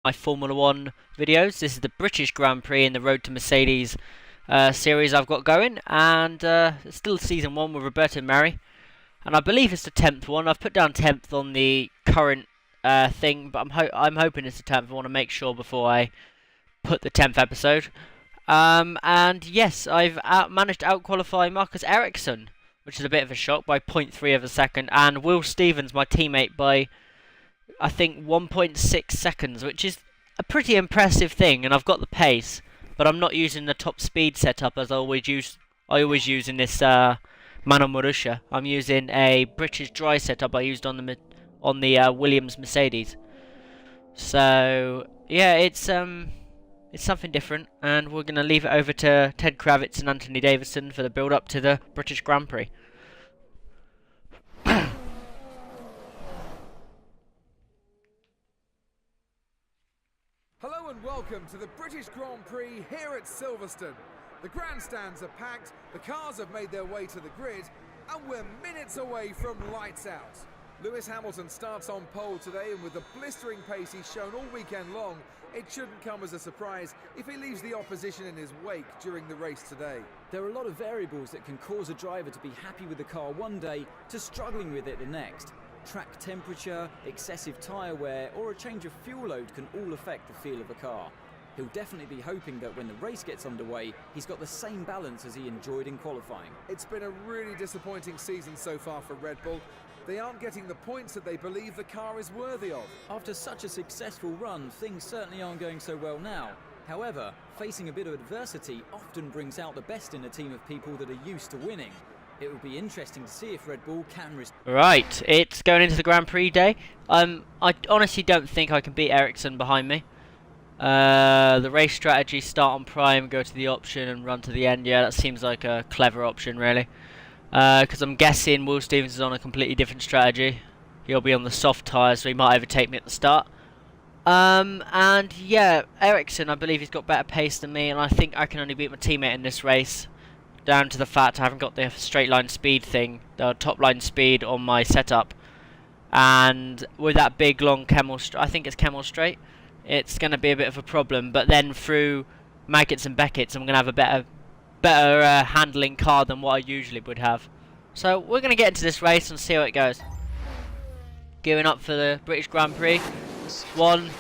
My Formula 1 videos. This is the British Grand Prix in the Road to Mercedes series I've got going, and it's still season 1 with Roberto Mari, and I believe it's the 10th one. I've put down 10th on the current thing, but I'm hoping it's the 10th. I want to make sure before I put the 10th episode. And yes, I've managed to outqualify Marcus Ericsson, which is a bit of a shock, by 0.3 of a second, and Will Stevens, my teammate, by I think 1.6 seconds, which is a pretty impressive thing, and I've got the pace, but I'm not using the top speed setup as I always use in this Mano Marussia. I'm using a British dry setup I used on the Williams Mercedes. So yeah, it's something different, and we're gonna leave it over to Ted Kravitz and Anthony Davidson for the build up to the British Grand Prix. Hello and welcome to the British Grand Prix here at Silverstone. The grandstands are packed, the cars have made their way to the grid, and we're minutes away from lights out. Lewis Hamilton starts on pole today, and with the blistering pace he's shown all weekend long, it shouldn't come as a surprise if he leaves the opposition in his wake during the race today. There are a lot of variables that can cause a driver to be happy with the car one day to struggling with it the next. Track temperature, excessive tyre wear, or a change of fuel load can all affect the feel of a car. He'll definitely be hoping that when the race gets underway, he's got the same balance as he enjoyed in qualifying. It's been a really disappointing season so far for Red Bull. They aren't getting the points that they believe the car is worthy of. After such a successful run, things certainly aren't going so well now. However, facing a bit of adversity often brings out the best in a team of people that are used to winning. It will be interesting to see if Red Bull can Right, it's going into the Grand Prix day. I honestly don't think I can beat Ericsson behind me. The race strategy: start on prime, go to the option, and run to the end. Yeah, that seems like a clever option, really. Because I'm guessing Will Stevens is on a completely different strategy. He'll be on the soft tyres, so he might overtake me at the start. And yeah, Ericsson, I believe he's got better pace than me, and I think I can only beat my teammate in this race, down to the fact I haven't got the straight line speed thing, the top line speed on my setup. And with that big long I think it's Camel Straight, it's going to be a bit of a problem. But then through Maggots and Beckett's, I'm going to have a better handling car than what I usually would have. So we're going to get into this race and see how it goes. Gearing up for the British Grand Prix. 1, 2,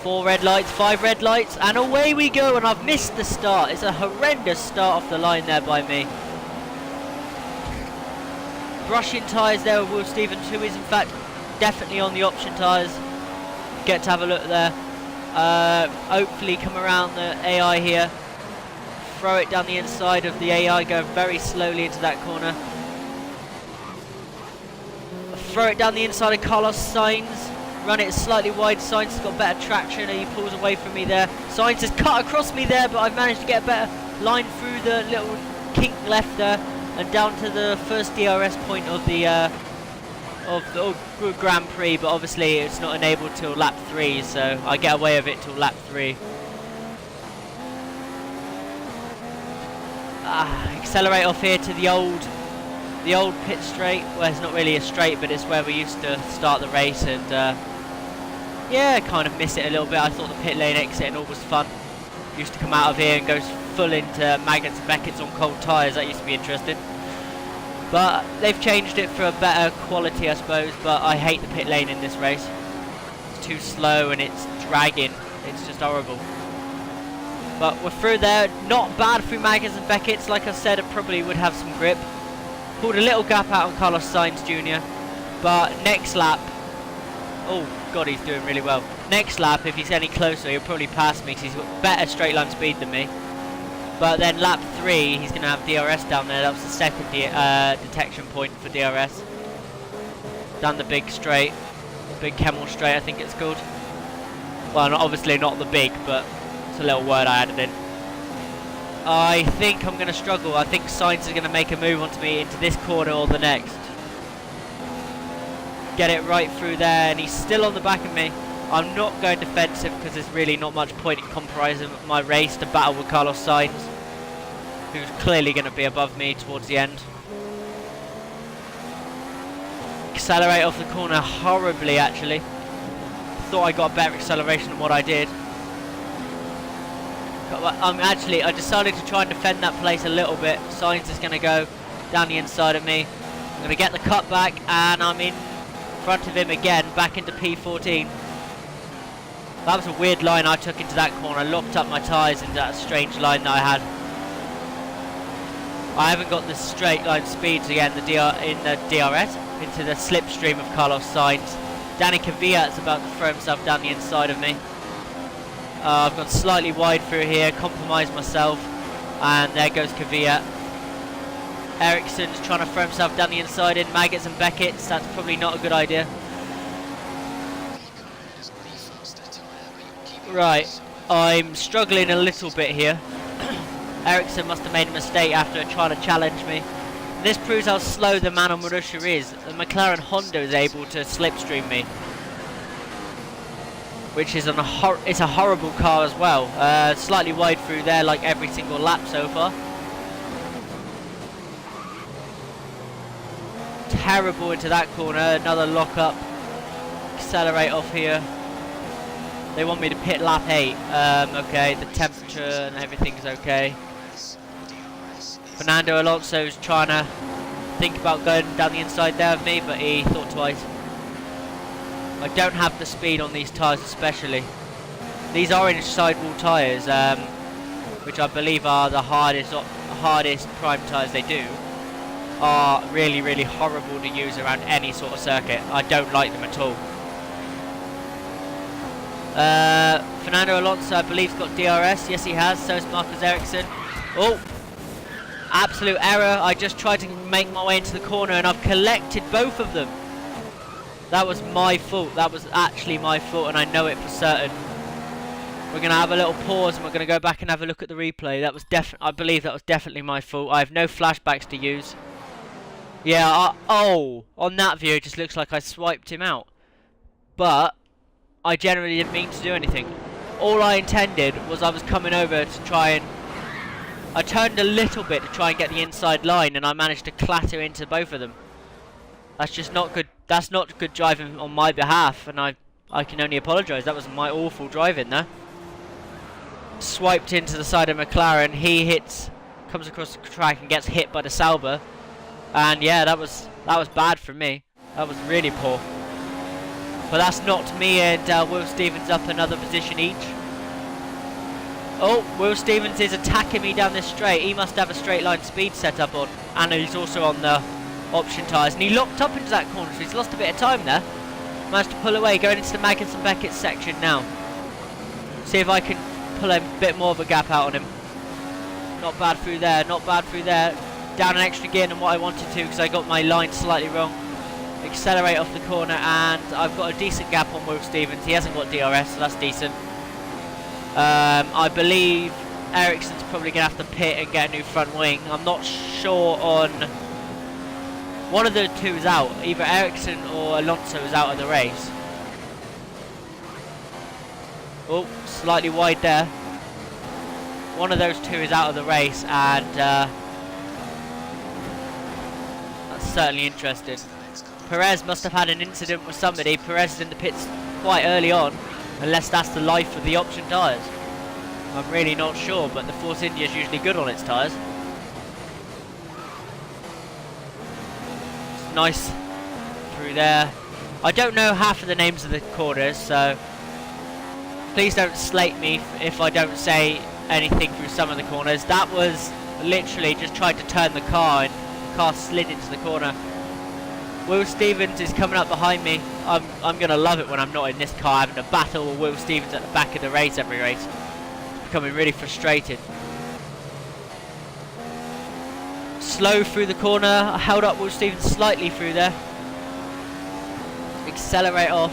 4 red lights, 5 red lights, and away we go. And I've missed the start. It's a horrendous start off the line there by me. Brushing tyres there with Will Stevens, who is in fact definitely on the option tyres. Get to have a look there. Hopefully come around the AI here. Throw it down the inside of the AI, go very slowly into that corner. Throw it down the inside of Carlos Sainz. Run it slightly wide. Sainz has got better traction, and he pulls away from me there. Sainz has cut across me there, but I've managed to get a better line through the little kink left there, and down to the first DRS point of the Grand Prix. But obviously it's not enabled till lap 3, so I get away with it till lap 3. Accelerate off here to the old pit straight. Well, it's not really a straight, but it's where we used to start the race, and yeah, kind of miss it a little bit. I thought the pit lane exit and all was fun. Used to come out of here and goes full into Maggots and Beckett's on cold tyres. That used to be interesting. But they've changed it for a better quality, I suppose. But I hate the pit lane in this race. It's too slow and it's dragging. It's just horrible. But we're through there. Not bad through Maggots and Beckett's. Like I said, it probably would have some grip. Pulled a little gap out on Carlos Sainz Jr. But next lap, oh god, he's doing really well. Next lap, if he's any closer, he'll probably pass me because he's got better straight line speed than me. But then lap 3, he's going to have DRS down there. That was the second detection point for DRS. Down the big straight, big Camel Straight, I think it's called. Well, obviously not the big, but it's a little word I added in. I think I'm going to struggle. I think Sainz is going to make a move onto me into this corner or the next. Get it right through there, and he's still on the back of me. I'm not going defensive because there's really not much point in compromising my race to battle with Carlos Sainz, who's clearly going to be above me towards the end. Accelerate off the corner horribly, actually. thought I got better acceleration than what I did. Actually, I decided to try and defend that place a little bit. Sainz is going to go down the inside of me. I'm going to get the cut back, and I'm in front of him again, back into P14. That was a weird line I took into that corner. I locked up my tyres into that strange line that I had. I haven't got the straight line speeds again in the DRS, into the slipstream of Carlos Sainz. Danny Kvyat's about to throw himself down the inside of me. I've gone slightly wide through here, compromised myself, and there goes Kvyat. Ericsson's trying to throw himself down the inside in Maggots and Beckett's. That's probably not a good idea. Right, I'm struggling a little bit here. Ericsson must have made a mistake after trying to challenge me. And this proves how slow the man on Marussia is. The McLaren Honda is able to slipstream me, which is it's a horrible car as well. Slightly wide through there, like every single lap so far. Terrible into that corner. Another lock up. Accelerate off here. They want me to pit lap 8. Okay, the temperature and everything's okay. Fernando Alonso's trying to think about going down the inside there of me, but he thought twice. I don't have the speed on these tyres especially. These orange sidewall tyres, which I believe are the hardest prime tyres they do, are really, really horrible to use around any sort of circuit. I don't like them at all. Fernando Alonso, I believe, has got DRS. Yes, he has. So has Marcus Ericsson. Oh, absolute error. I just tried to make my way into the corner and I've collected both of them. That was my fault. That was actually my fault, and I know it for certain. We're going to have a little pause and we're going to go back and have a look at the replay. That was I believe that was definitely my fault. I have no flashbacks to use. Yeah, oh, on that view it just looks like I swiped him out. But I generally didn't mean to do anything. All I intended was I was coming over to try and... I turned a little bit to try and get the inside line, and I managed to clatter into both of them. That's just not good. That's not good driving on my behalf, and I can only apologise. That was my awful driving there. Swiped into the side of McLaren. He comes across the track and gets hit by the Sauber. And yeah, that was bad for me. That was really poor. But that's knocked me and Will Stevens up another position each. Oh, Will Stevens is attacking me down this straight. He must have a straight line speed set up on. And he's also on the option tyres. And he locked up into that corner, so he's lost a bit of time there. Managed to pull away, going into the Maggots and Beckett section now. See if I can pull a bit more of a gap out on him. Not bad through there, not bad through there. Down an extra gear than what I wanted to because I got my line slightly wrong. Accelerate off the corner, and I've got a decent gap on Will Stevens. He hasn't got DRS, so that's decent. I believe Ericsson's probably going to have to pit and get a new front wing. I'm not sure on... One of the two is out. Either Ericsson or Alonso is out of the race. Oh, slightly wide there. One of those two is out of the race, and that's certainly interesting. Perez must have had an incident with somebody. Perez is in the pits quite early on, unless that's the life of the option tyres. I'm really not sure, but the Force India is usually good on its tyres. It's nice through there. I don't know half of the names of the corners, so please don't slate me if I don't say anything through some of the corners. That was literally just tried to turn the car, and the car slid into the corner. Will Stevens is coming up behind me. I'm going to love it when I'm not in this car, having to battle with Will Stevens at the back of the race every race. It's becoming really frustrated. Slow through the corner. I held up Will Stevens slightly through there. Accelerate off.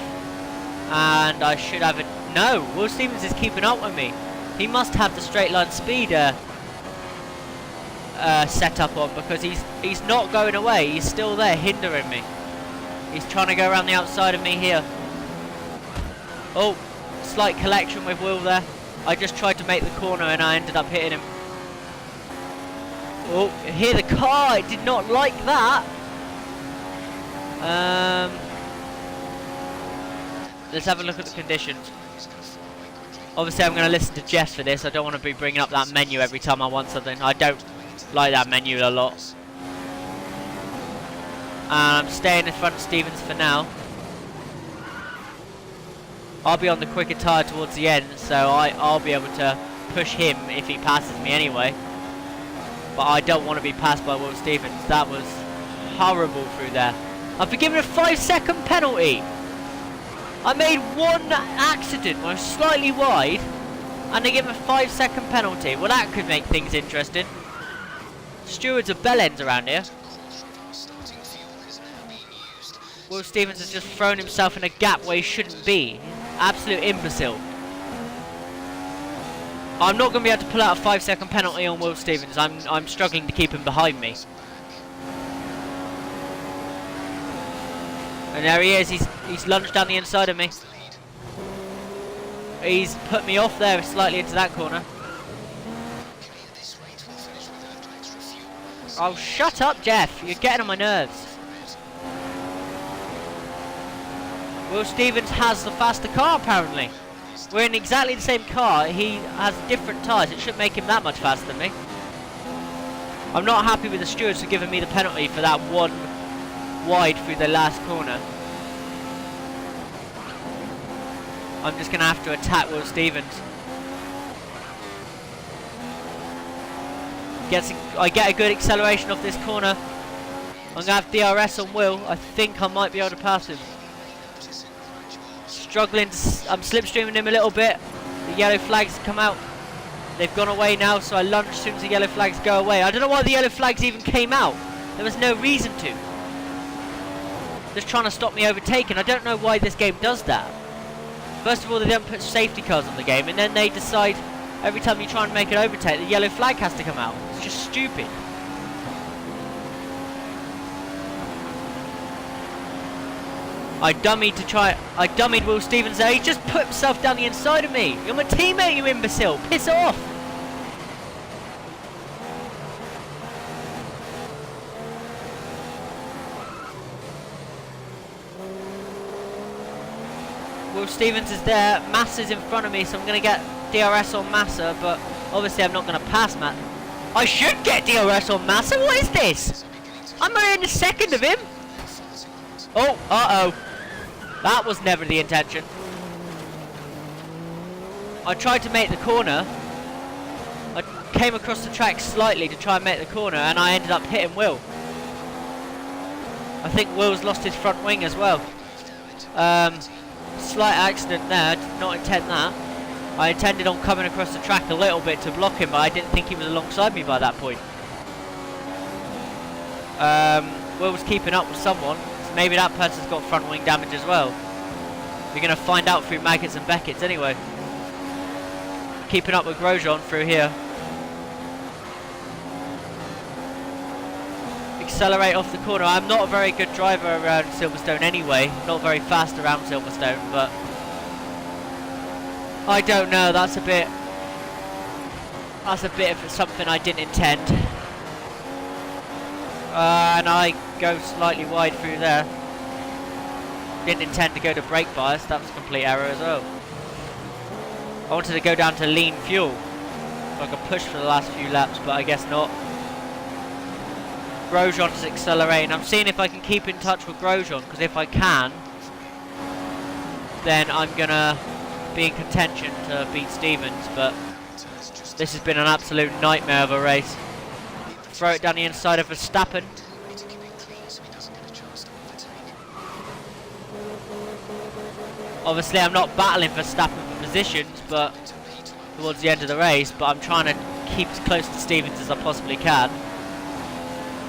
And I should have it. No, Will Stevens is keeping up with me. He must have the straight line speed set up on, because he's not going away. He's still there hindering me. He's trying to go around the outside of me here. Oh, slight collection with Will there. I just tried to make the corner and I ended up hitting him. Oh, hear the car. I did not like that. let's have a look at the conditions. Obviously I'm going to listen to Jess for this. I don't want to be bringing up that menu every time I want something. I don't like that menu a lot. And I'm staying in front of Stevens for now. I'll be on the quicker tyre towards the end, so I'll be able to push him if he passes me anyway. But I don't want to be passed by Will Stevens. That was horrible through there. I've been given a 5-second penalty. I made one accident where I was slightly wide, and they give him a 5-second penalty. Well, that could make things interesting. Stewards are bell ends around here. Will Stevens has just thrown himself in a gap where he shouldn't be. Absolute imbecile. I'm not going to be able to pull out a 5-second penalty on Will Stevens. I'm struggling to keep him behind me. And there he is. He's lunged down the inside of me. He's put me off there slightly into that corner. Oh, shut up, Jeff. You're getting on my nerves. Will Stevens has the faster car, apparently. We're in exactly the same car. He has different tyres. It shouldn't make him that much faster than me. I'm not happy with the stewards for giving me the penalty for that one wide through the last corner. I'm just going to have to attack Will Stevens. I get a good acceleration off this corner. I'm going to have DRS on Will. I think I might be able to pass him. Struggling, I'm slipstreaming him a little bit. The yellow flags come out. They've gone away now, so I lunge as soon as the yellow flags go away. I don't know why the yellow flags even came out. There was no reason to. Just trying to stop me overtaking. I don't know why this game does that. First of all, they don't put safety cars on the game, and then they decide every time you try and make an overtake, the yellow flag has to come out. It's just stupid. I dummied Will Stevens there. He just put himself down the inside of me. You're my teammate, you imbecile. Piss off. Will Stevens is there. Massa's in front of me, so I'm going to get DRS on Massa, but obviously I'm not going to pass Massa. I should get DRS on Massa. What is this? I'm only in the second of him. Oh, uh-oh. That was never the intention. I tried to make the corner. I came across the track slightly to try and make the corner, and I ended up hitting Will. I think Will's lost his front wing as well. Slight accident there, did not intend that. I intended on coming across the track a little bit to block him, but I didn't think he was alongside me by that point. Will was keeping up with someone. Maybe that person's got front wing damage as well. We're going to find out through Maggots and Beckett's anyway. Keeping up with Grosjean through here. Accelerate off the corner. I'm not a very good driver around Silverstone anyway. Not very fast around Silverstone, but I don't know. That's a bit of something I didn't intend. And I go slightly wide through there. Didn't intend to go to brake bias, that was a complete error as well. I wanted to go down to lean fuel, so I could push for the last few laps, but I guess not. Grosjean is accelerating. I'm seeing if I can keep in touch with Grosjean, because if I can, then I'm going to be in contention to beat Stevens, but this has been an absolute nightmare of a race. Throw it down the inside of Verstappen. Obviously I'm not battling Verstappen for positions, but towards the end of the race, but I'm trying to keep as close to Stevens as I possibly can,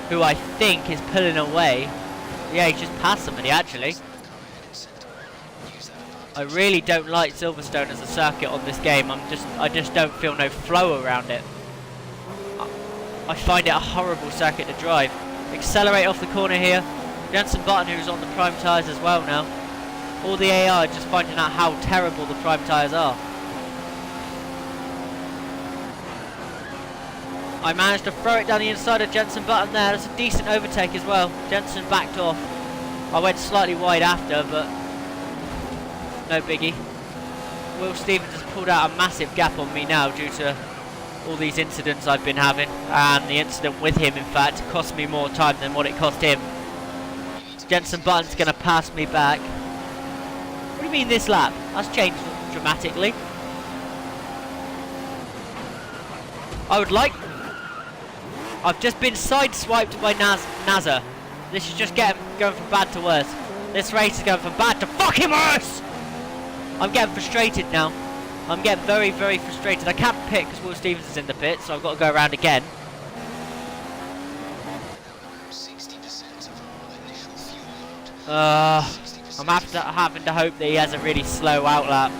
who I think is pulling away. Yeah, he just passed somebody actually. I really don't like Silverstone as a circuit on this game. I just don't feel no flow around it. I find it a horrible circuit to drive. Accelerate off the corner here. Jenson Button, who's on the prime tyres as well now. All the AI are just finding out how terrible the prime tyres are. I managed to throw it down the inside of Jenson Button there. That's a decent overtake as well. Jenson backed off. I went slightly wide after, but no biggie. Will Stevens has pulled out a massive gap on me now due to all these incidents I've been having, and the incident with him, in fact, cost me more time than what it cost him. Jenson Button's going to pass me back. What do you mean this lap? That's changed dramatically. I would like... I've just been sideswiped by Nazar. This is just going from bad to worse. This race is going from bad to fucking worse! I'm getting frustrated now. I'm getting very, very frustrated. I can't pit because Will Stevens is in the pit, so I've got to go around again. I'm having to hope that he has a really slow outlap.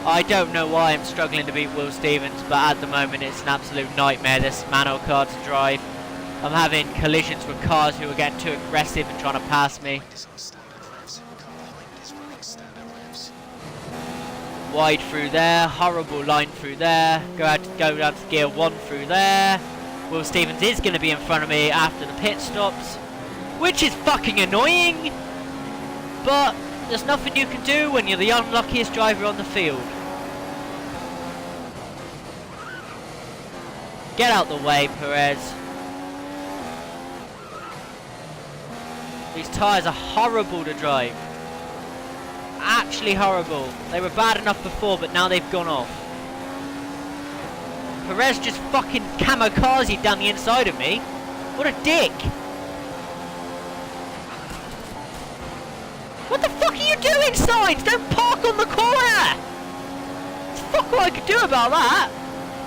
I don't know why I'm struggling to beat Will Stevens, but at the moment it's an absolute nightmare, this manual car to drive. I'm having collisions with cars who are getting too aggressive and trying to pass me. Wide through there, horrible line through there, go down to gear 1 through there. Will Stevens is going to be in front of me after the pit stops, which is fucking annoying, but there's nothing you can do when you're the unluckiest driver on the field. Get out the way, Perez. These tyres are horrible to drive. Actually horrible. They were bad enough before, but now they've gone off. Perez just fucking kamikazed down the inside of me. What a dick. What the fuck are you doing, Sainz? Don't park on the corner! Fuck what I could do about that.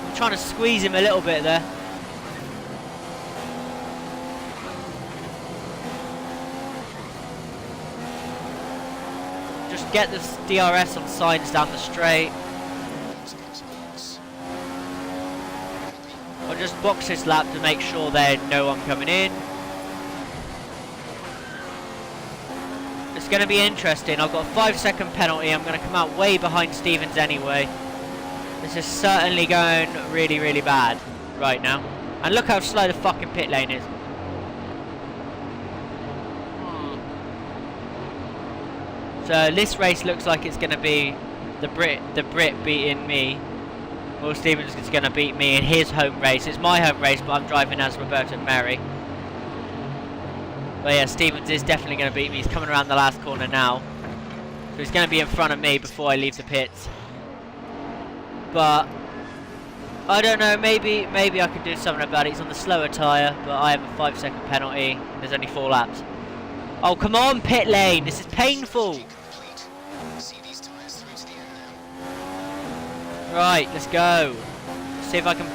I'm trying to squeeze him a little bit there. Just get this DRS on Sainz down the straight. I'll just box this lap to make sure they know I'm coming in. It's going to be interesting. I've got a 5-second penalty. I'm going to come out way behind Stevens anyway. This is certainly going really, really bad right now. And look how slow the fucking pit lane is. So this race looks like it's going to be the Brit beating me. Will Stevens is going to beat me in his home race. It's my home race, but I'm driving as Roberto Merry. But yeah, Stevens is definitely going to beat me. He's coming around the last corner now. So he's going to be in front of me before I leave the pits. But I don't know, maybe I can do something about it. He's on the slower tyre, but I have a 5-second penalty. There's only 4 laps. Oh, come on, pit lane. This is painful. Right, let's go. See if I can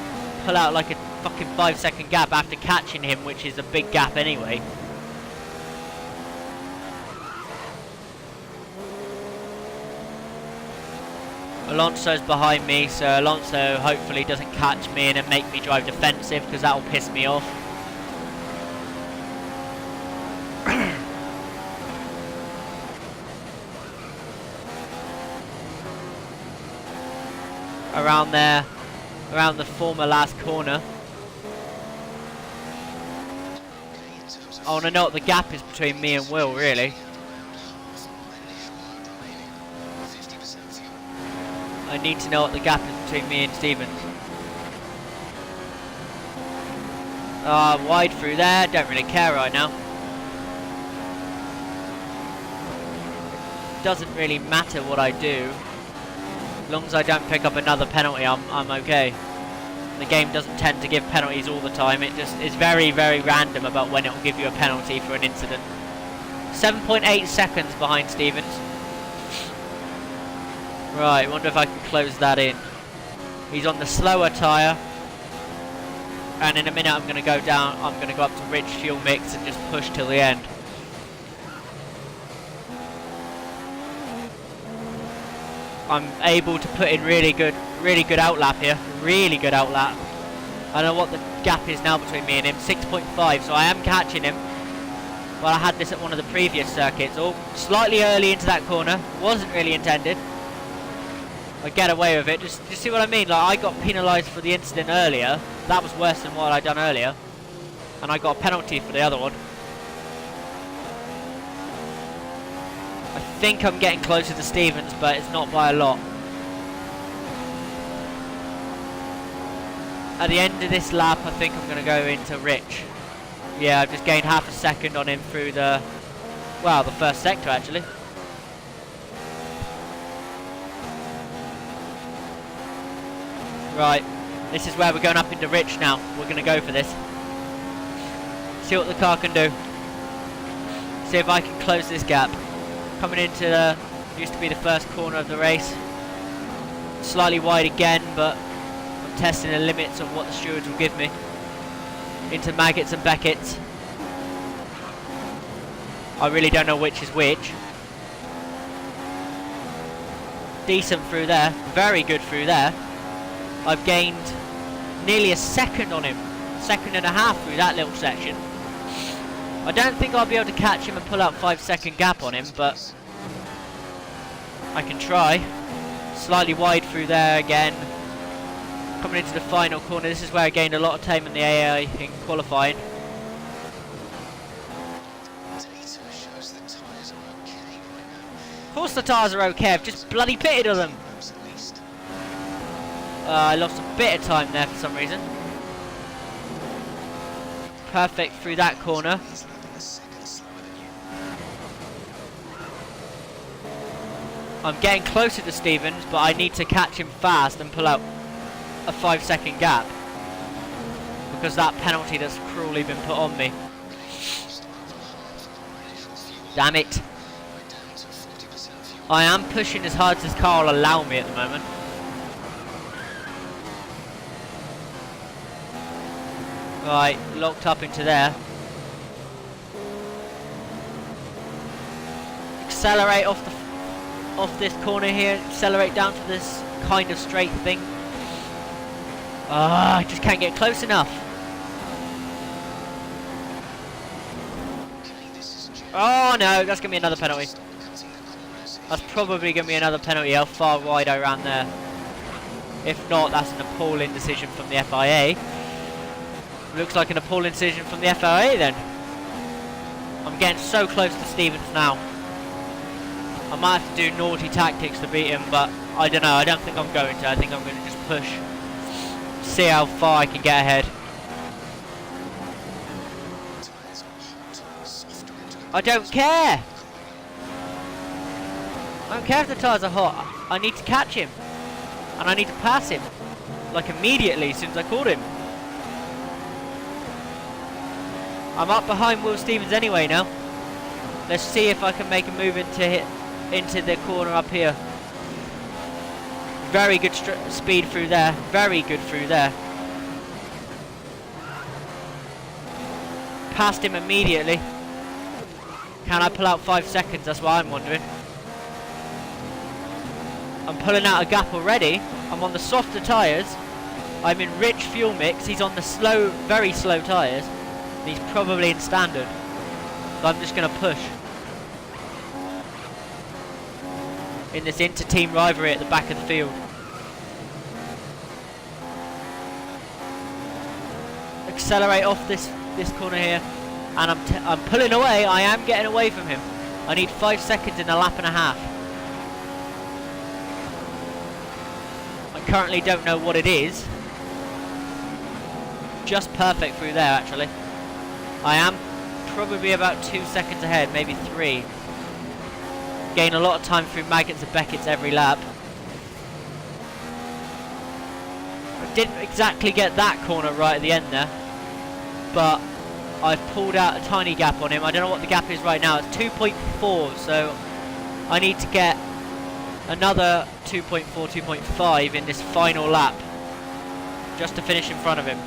pull out like a fucking 5-second gap after catching him, which is a big gap anyway. Alonso's behind me, so Alonso hopefully doesn't catch me and then make me drive defensive, because that will piss me off. Around there, around the former last corner. I want to know what the gap is between me and Will, really. I need to know what the gap is between me and Stevens. Wide through there, don't really care right now. Doesn't really matter what I do. As long as I don't pick up another penalty, I'm okay. The game doesn't tend to give penalties all the time. It just is very, very random about when it will give you a penalty for an incident. 7.8 seconds behind Stevens. Right, wonder if I can close that in. He's on the slower tyre. And in a minute I'm going to go down, I'm going to go up to rich fuel mix and just push till the end. I'm able to put in really good outlap here. Really good outlap. I don't know what the gap is now between me and him. 6.5, so I am catching him. Well, I had this at one of the previous circuits. Oh, slightly early into that corner. Wasn't really intended. I get away with it. Just see what I mean? Like, I got penalised for the incident earlier. That was worse than what I'd done earlier. And I got a penalty for the other one. I think I'm getting closer to Stevens, but it's not by a lot. At the end of this lap, I think I'm going to go into Rich. Yeah, I've just gained half a second on him through the, well, the first sector actually. Right, this is where we're going up into Rich now. We're going to go for this. See what the car can do. See if I can close this gap. Coming into the, used to be the first corner of the race. Slightly wide again, but I'm testing the limits of what the stewards will give me. Into Maggots and Beckett's. I really don't know which is which. Decent through there. Very good through there. I've gained nearly a second on him. Second and a half through that little section. I don't think I'll be able to catch him and pull out 5-second gap on him, but I can try. Slightly wide through there again. Coming into the final corner. This is where I gained a lot of time in the AA in qualifying. Of course the tyres are okay. I've just bloody pitted on them. I lost a bit of time there for some reason. Perfect through that corner. I'm getting closer to Stevens, but I need to catch him fast and pull out a 5-second gap. Because that penalty that's cruelly been put on me. Damn it. I am pushing as hard as this car will allow me at the moment. Right, locked up into there. Accelerate off this corner here. Accelerate down to this kind of straight thing. I just can't get close enough. Oh no, that's gonna be another penalty. That's probably gonna be another penalty. How far wide I ran there. If not, that's an appalling decision from the FIA. Looks like an appalling decision from the FIA then. I'm getting so close to Stevens now. I might have to do naughty tactics to beat him, but I don't know. I don't think I'm going to. I think I'm going to just push. See how far I can get ahead. I don't care. I don't care if the tyres are hot. I need to catch him. And I need to pass him. Like immediately, as soon as I caught him. I'm up behind Will Stevens anyway now. Let's see if I can make a move into the corner up here. Very good speed through there. Very good through there. Passed him immediately. Can I pull out 5 seconds? That's what I'm wondering. I'm pulling out a gap already. I'm on the softer tyres. I'm in rich fuel mix. He's on the slow, very slow tyres. He's probably in standard. So I'm just going to push. In this inter-team rivalry at the back of the field. Accelerate off this corner here. And I'm pulling away. I am getting away from him. I need 5 seconds in a lap and a half. I currently don't know what it is. Just perfect through there actually. I am probably about 2 seconds ahead, maybe 3. Gain a lot of time through Maggots and Beckett's every lap. I didn't exactly get that corner right at the end there, but I've pulled out a tiny gap on him. I don't know what the gap is right now. It's 2.4, so I need to get another 2.4, 2.5 in this final lap just to finish in front of him.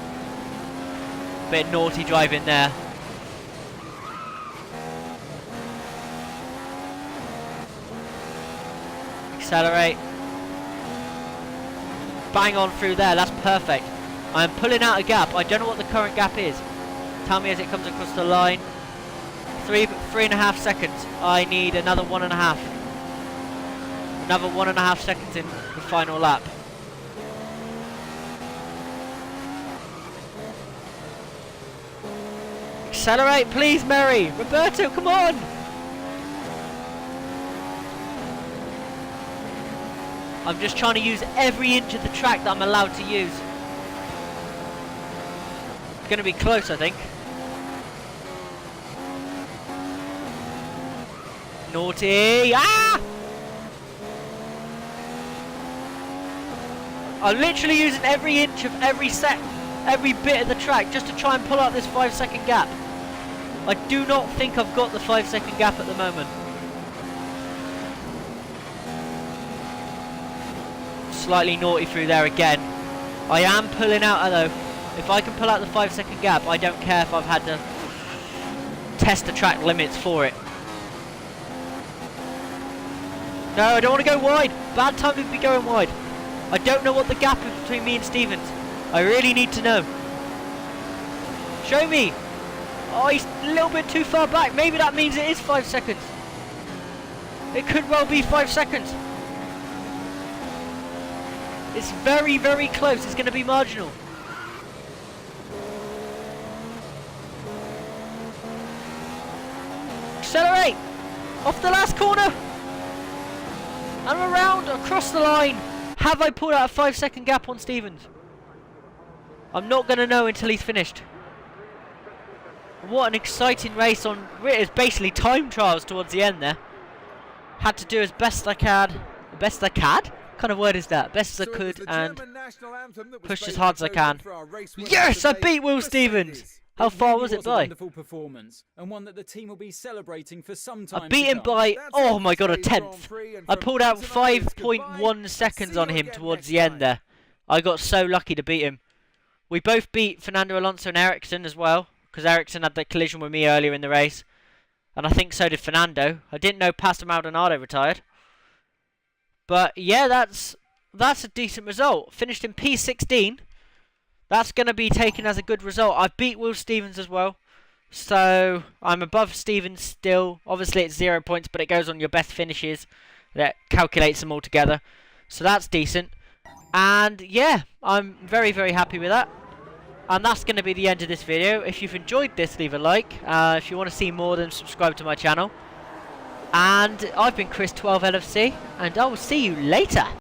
Bit naughty driving there. Accelerate. Bang on through there, that's perfect. I'm pulling out a gap. I don't know what the current gap is. Tell me as it comes across the line. 3.5 seconds. I need another 1.5. Another 1.5 seconds in the final lap. Accelerate, please, Mary. Roberto, come on. I'm just trying to use every inch of the track that I'm allowed to use. It's going to be close, I think. Naughty! Ah! I'm literally using every inch of every bit of the track just to try and pull out this 5-second gap. I do not think I've got the 5-second gap at the moment. Slightly naughty through there again. I am pulling out though. If I can pull out the 5-second gap, I don't care if I've had to test the track limits for it. No, I don't want to go wide. Bad time to be going wide. I don't know what the gap is between me and Stevens. I really need to know. Show me. Oh, he's a little bit too far back. Maybe that means it is 5 seconds. It could well be 5 seconds. It's very, very close. It's going to be marginal. Accelerate. Off the last corner. And around, across the line. Have I pulled out a 5-second gap on Stevens? I'm not going to know until he's finished. What an exciting race on... It's basically time trials towards the end there. Had to do as best I can. Best I can? What kind of word is that? Best as I could and pushed as hard as I can. Yes! I beat Will Stevens! How far was it by? Wonderful performance, and one that the team will be celebrating for some time. I beat him by, oh my god, a tenth. I pulled out 5.1 seconds on him towards the end there. I got so lucky to beat him. We both beat Fernando Alonso and Ericsson as well, because Ericsson had that collision with me earlier in the race. And I think so did Fernando. I didn't know Pastor Maldonado retired. But yeah, that's a decent result. Finished in P16. That's going to be taken as a good result. I beat Will Stevens as well. So I'm above Stevens still. Obviously it's 0 points, but it goes on your best finishes. That calculates them all together. So that's decent. And yeah, I'm very, very happy with that. And that's going to be the end of this video. If you've enjoyed this, leave a like. If you want to see more, then subscribe to my channel. And I've been Chris12LFC, and I will see you later.